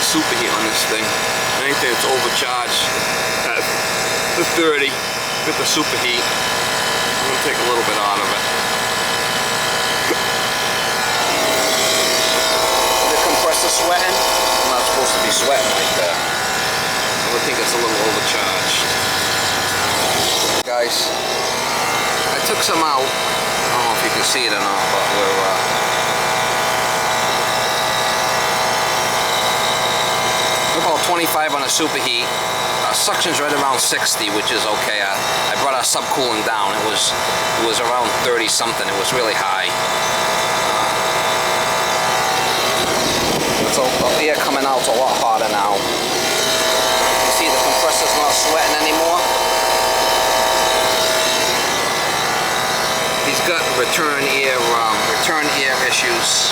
superheat on this thing. I think it's overcharged at the 30 with the superheat. I'm going to take a little bit out of it. The compressor sweating? I'm not supposed to be sweating like that. I would think it's a little overcharged. Guys, I took some out. I don't know if you can see it or not, but we're about 25 on a superheat. Suction's right around 60, which is okay. I brought our subcooling down. It was around 30 something. It was really high. So the air coming out's a lot hotter now. You see the compressor's not sweating anymore. He's got return air issues.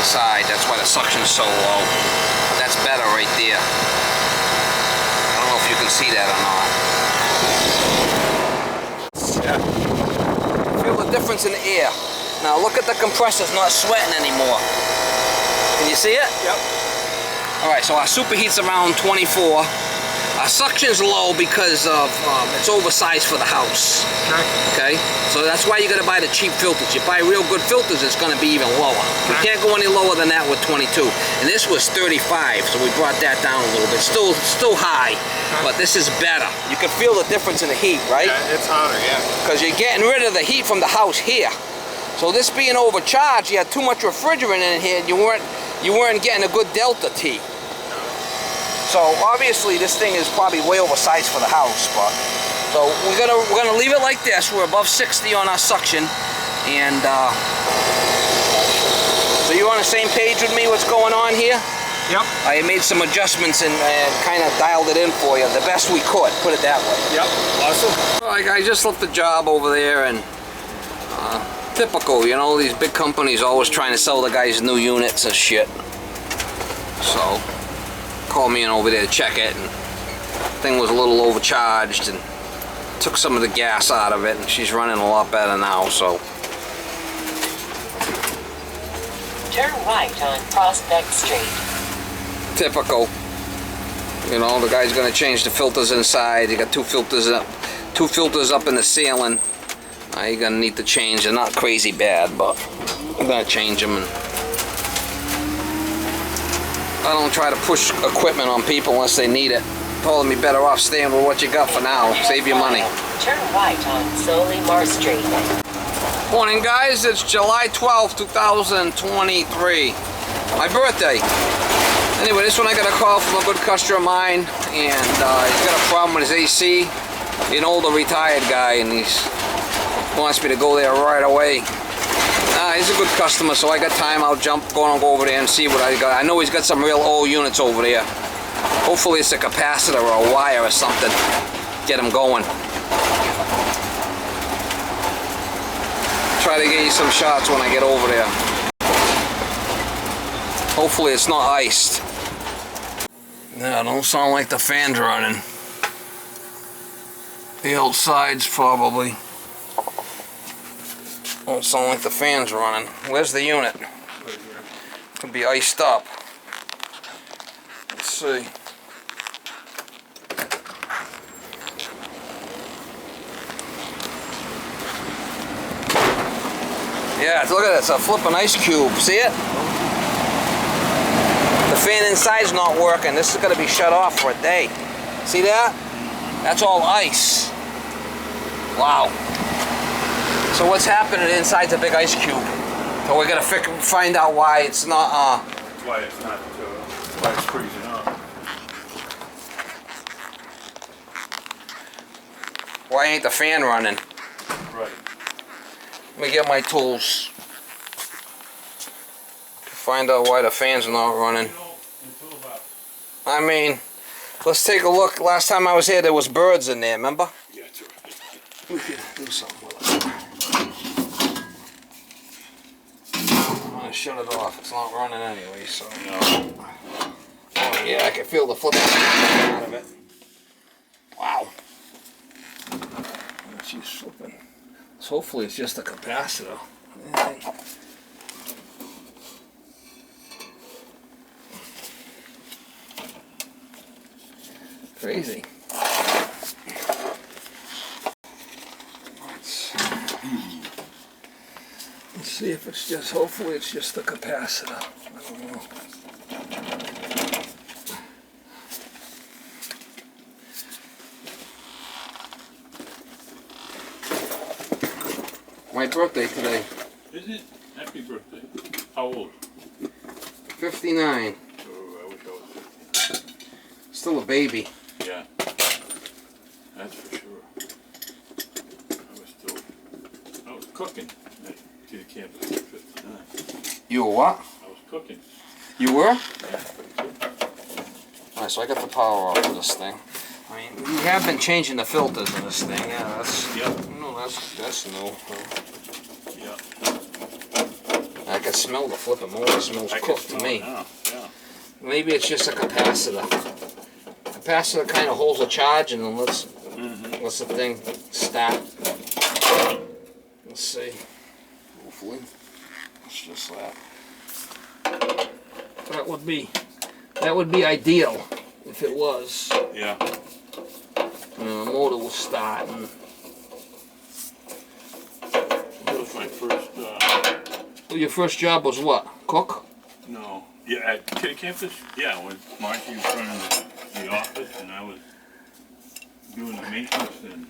Inside, that's why the suction's so low. That's better right there. I don't know if you can see that or not. Yeah. Feel the difference in the air. Now look at the compressor's not sweating anymore. Can you see it? Yep. Alright, so our superheat's around 24. Our suction's low because of it's oversized for the house. Okay? So that's why you gotta buy the cheap filters. You buy real good filters, it's gonna be even lower. You can't go any lower than that with 22. And this was 35, so we brought that down a little bit. Still high, but this is better. You can feel the difference in the heat, right? Yeah, it's hotter, yeah. Because you're getting rid of the heat from the house here. So this being overcharged, you had too much refrigerant in here, and you weren't getting a good delta T. So obviously this thing is probably way oversized for the house, but so we're gonna leave it like this. We're above 60 on our suction, and so you're on the same page with me. What's going on here? Yep. I made some adjustments and kind of dialed it in for you the best we could. Put it that way. Yep. Awesome. Like I just left the job over there, and typical, you know, these big companies always trying to sell the guys new units and shit. So called me in over there to check it, and the thing was a little overcharged, and took some of the gas out of it, and she's running a lot better now. So turn right on Prospect Street. Typical, you know, the guy's gonna change the filters inside. You got two filters up in the ceiling. You're gonna need to change. They're not crazy bad, but I'm gonna change them. And I don't try to push equipment on people unless they need it. Told them you're better off staying with what you got for now. Save your money. Turn right on Solimar Street. Morning, guys. It's July 12th, 2023. My birthday. Anyway, this one I got a call from a good customer of mine, and he's got a problem with his AC. An older retired guy, and he wants me to go there right away. He's a good customer, so I got time. I'll go over there and see what I got. I know he's got some real old units over there. Hopefully it's a capacitor or a wire or something. Get him going. Try to get you some shots when I get over there. Hopefully it's not iced. Yeah, don't sound like the fan's running. The outside's probably. Don't sound like the fan's running. Where's the unit? Could be iced up. Let's see. Yeah, look at it. It's a flipping ice cube. See it? The fan inside's not working. This is going to be shut off for a day. See that? That's all ice. Wow. So what's happening inside's a big ice cube. So we're gonna find out why it's not. That's why it's not. Why it's freezing up. Why ain't the fan running? Right. Let me get my tools to find out why the fan's not running. I mean, let's take a look. Last time I was here, there was birds in there. Remember? Yeah, that's right. We can do something with it. I'm gonna shut it off. It's not running anyway, so. No. Oh yeah, I can feel the flipping out of it. Wow. She's flipping. So hopefully it's just a capacitor. Crazy. Let's see if it's just, hopefully it's just the capacitor. I don't know. My birthday today. Is it? Happy birthday. How old? 59. Oh, I wish I was 50. Still a baby. Yeah. That's for sure. I was cooking at the campus at 59. You were what? I was cooking. You were? Yeah. Alright, so I got the power off of this thing. I mean, we have been changing the filters in this thing. Yeah, that's... Yep. No, that's new. Yeah. I can smell the flipping motor. It smells cooked to me. Yeah. Yeah. Maybe it's just a capacitor. Capacitor kind of holds a charge and then lets the thing start. Let's see. Hopefully, it's just that. That would be ideal if it was. Yeah. The motor will start. And That was my first. your first job was what? Cook? No. Yeah, at campus. Yeah, when Margie was running the office, and I was doing the maintenance and.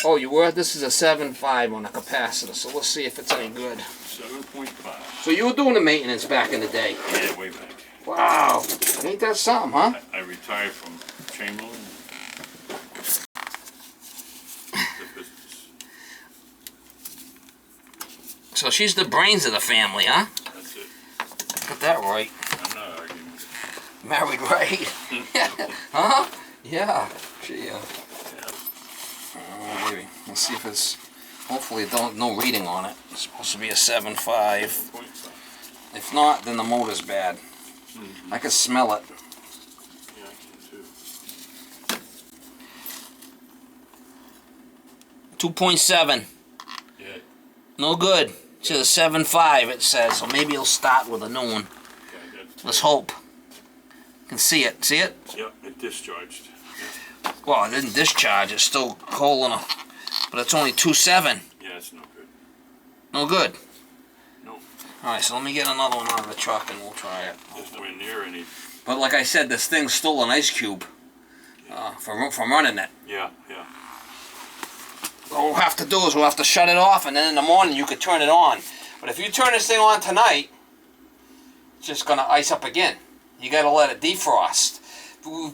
Oh, you were? This is a 7.5 on a capacitor, so let's see if it's any good. 7.5. So you were doing the maintenance back in the day? Yeah, way back. Wow. Ain't that something, huh? I retired from Chamberlain. The business. So she's the brains of the family, huh? That's it. Got that right. I'm not arguing with it. Married right. Huh? Yeah. She, Yeah. oh, maybe. Let's see if it's, hopefully no reading on it. It's supposed to be a 7.5. 7.5. If not, then the motor's bad. I can smell it. Yeah, I can too. 2.7. Yeah. No good. It's a 7.5 it says, so maybe it'll start with a new one. Yeah, I got. Let's hope. You can see it. See it? Yep, it discharged. Yeah. Well, it didn't discharge. It's still holding a, but it's only 2.7. Yeah, it's no good. No good. Nope. Alright, so let me get another one out of the truck and we'll try it. There's nowhere near any. But like I said, this thing's still an ice cube from running it. Yeah, yeah. What we'll have to do is we'll have to shut it off, and then in the morning you could turn it on. But if you turn this thing on tonight, it's just going to ice up again. You got to let it defrost. We'll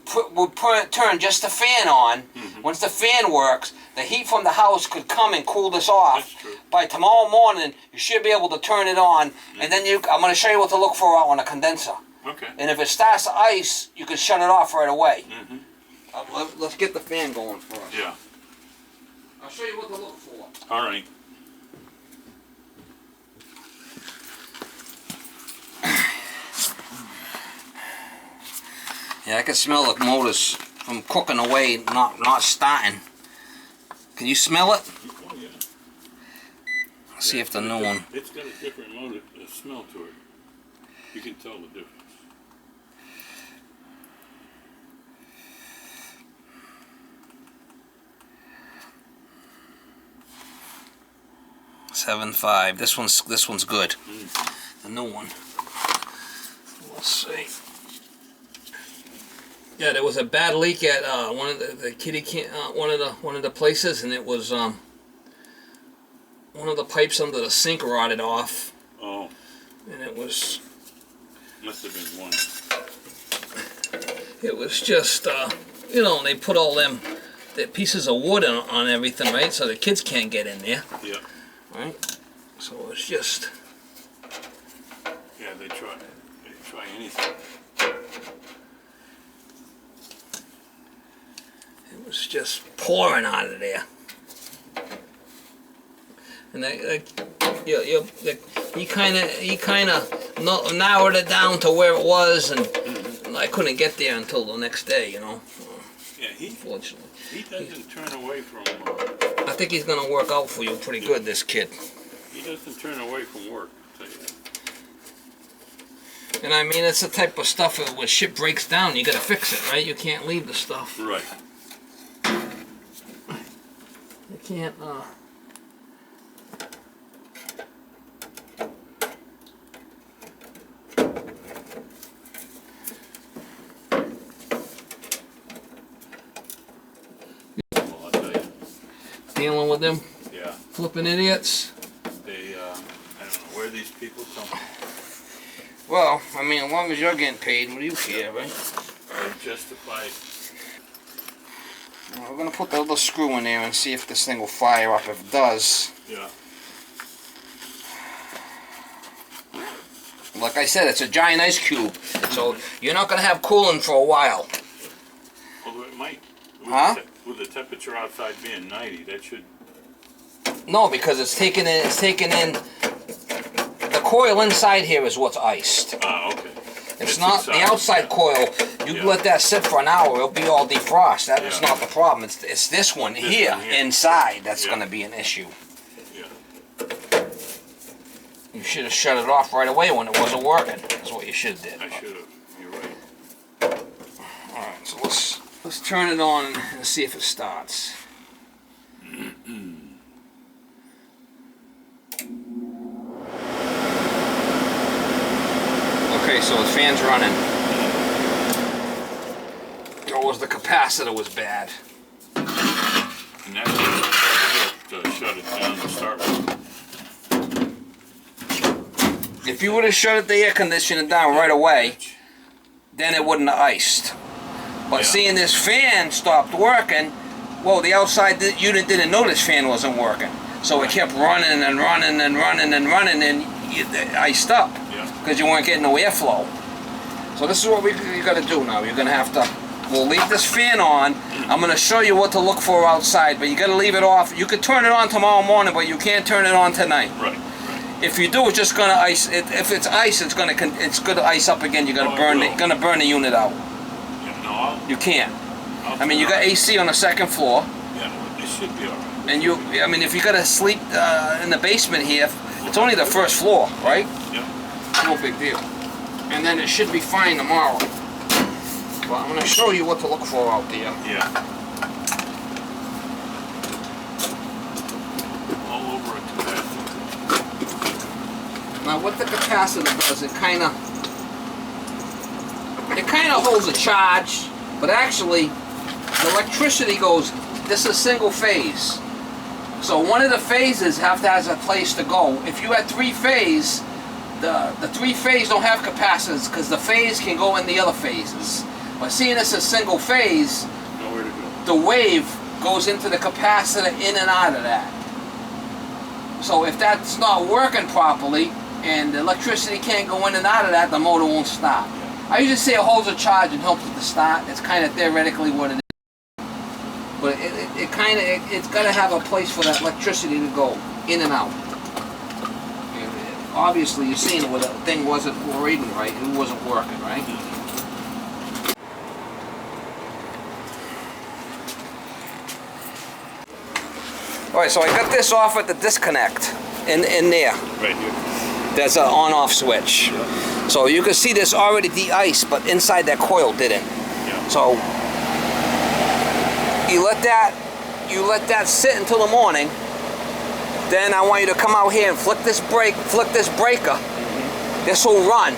turn just the fan on. Once the fan works, the heat from the house could come and cool this off. That's true. By tomorrow morning, you should be able to turn it on, and then I'm going to show you what to look for on a condenser. Okay. And if it starts to ice, you can shut it off right away. Let's get the fan going first. Yeah. I'll show you what to look for. All right. Yeah, I can smell the motors from cooking away, not starting. Can you smell it? Oh, yeah. Let's see if the new one. It's got a different motor, smell to it. You can tell the difference. 7.5. This one's good. The new one. Let's see. Yeah, there was a bad leak at one of the kitty one of the places, and it was one of the pipes under the sink rotted off. Oh. And it was. Must have been one. It was just you know, they put all them pieces of wood on everything, right? So the kids can't get in there. Yeah. Right? So it's just. Yeah, they try anything. It was just pouring out of there. And he kind of narrowed it down to where it was, and I couldn't get there until the next day, you know. Yeah, Unfortunately. He doesn't turn away from. I think he's gonna work out for you pretty good, this kid. He doesn't turn away from work. I'll tell you that. And I mean, it's the type of stuff that when shit breaks down, you gotta fix it, right? You can't leave the stuff. Right. You can't, Well, I'll tell you. dealing with them Yeah. flipping idiots. They, I don't know where these people come from. Well, I mean, as long as you're getting paid, what do you care, right? They justify. Well, we're gonna put the little screw in there and see if this thing will fire up. If it does, Yeah. like I said, it's a giant ice cube, so you're not gonna have cooling for a while. Well, it might. Huh? With the temperature outside being 90, that should. No, because it's taking in. The coil inside here is what's iced. Ah, okay. It's not the outside yeah. coil. You can let that sit for an hour; it'll be all defrost. That's Yeah. not the problem. It's this one here inside that's Yeah. gonna be an issue. Yeah. You should have shut it off right away when it wasn't working. That's what you should have did. I should have. You're right. All right, so let's turn it on and see if it starts. Okay, so the fan's running. Or was the capacitor was bad? And that's to shut it down to start with. If you would have shut the air conditioner down right away, then it wouldn't have iced. But Yeah. seeing this fan stopped working, well, the outside unit didn't know this fan wasn't working. So it kept running and running and running and running, and it iced up Yeah. because you weren't getting no airflow. So this is what you got to do now. You're going to have to, we'll leave this fan on. I'm going to show you what to look for outside, but you got to leave it off. You could turn it on tomorrow morning, but you can't turn it on tonight. Right. If you do, it's just gonna ice. If it's ice, it's gonna ice up again. You're gonna burn the unit out. Yeah, no, I'll, You can't. I'll I mean, you got AC on the second floor, Yeah, it should be alright. and I mean, if you gotta sleep in the basement here, it's only the first floor, right? Yeah. No big deal. And then it should be fine tomorrow. But I'm gonna show you what to look for out there. Yeah. All over it to that. Now, what the capacitor does, it kind of holds a charge, but actually, the electricity goes. This is single phase, so one of the phases has a place to go. If you had three phase, the three phase don't have capacitors because the phase can go in the other phases. But seeing this as single phase, Nowhere to go. the wave goes into the capacitor in and out of that. So if that's not working properly and the electricity can't go in and out of that, the motor won't start. I usually say it holds a charge and helps it to start. It's kind of theoretically what it is. But it's got to have a place for that electricity to go in and out. And obviously you're seeing where the thing wasn't reading right, it wasn't working, right? Alright, so I got this off at the disconnect in there. Right here. There's an on-off switch. Yeah. So you can see this already de-iced, but inside that coil didn't. Yeah. So you let that sit until the morning. Then I want you to come out here and flick this breaker. Mm-hmm. This will run.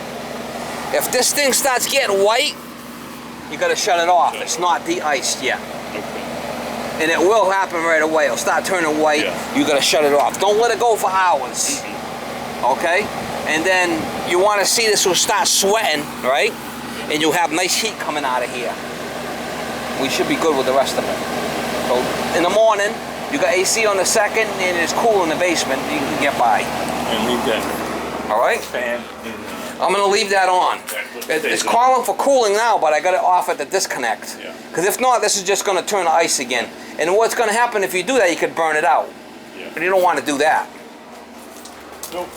If this thing starts getting white, you gotta shut it off. It's not de-iced yet. Okay. And it will happen right away. It'll start turning white. Yeah. You gotta shut it off. Don't let it go for hours. Okay? And then you want to see this will start sweating, right? And you'll have nice heat coming out of here. We should be good with the rest of it. So in the morning, you got AC on the second, and it's cool in the basement. You can get by. And leave that All right? fan in. I'm gonna leave that on. It's calling for cooling now, but I got it off at the disconnect. Yeah. Because if not, this is just gonna turn to ice again. And what's gonna happen if you do that, you could burn it out. Yeah. But you don't want to do that. Nope.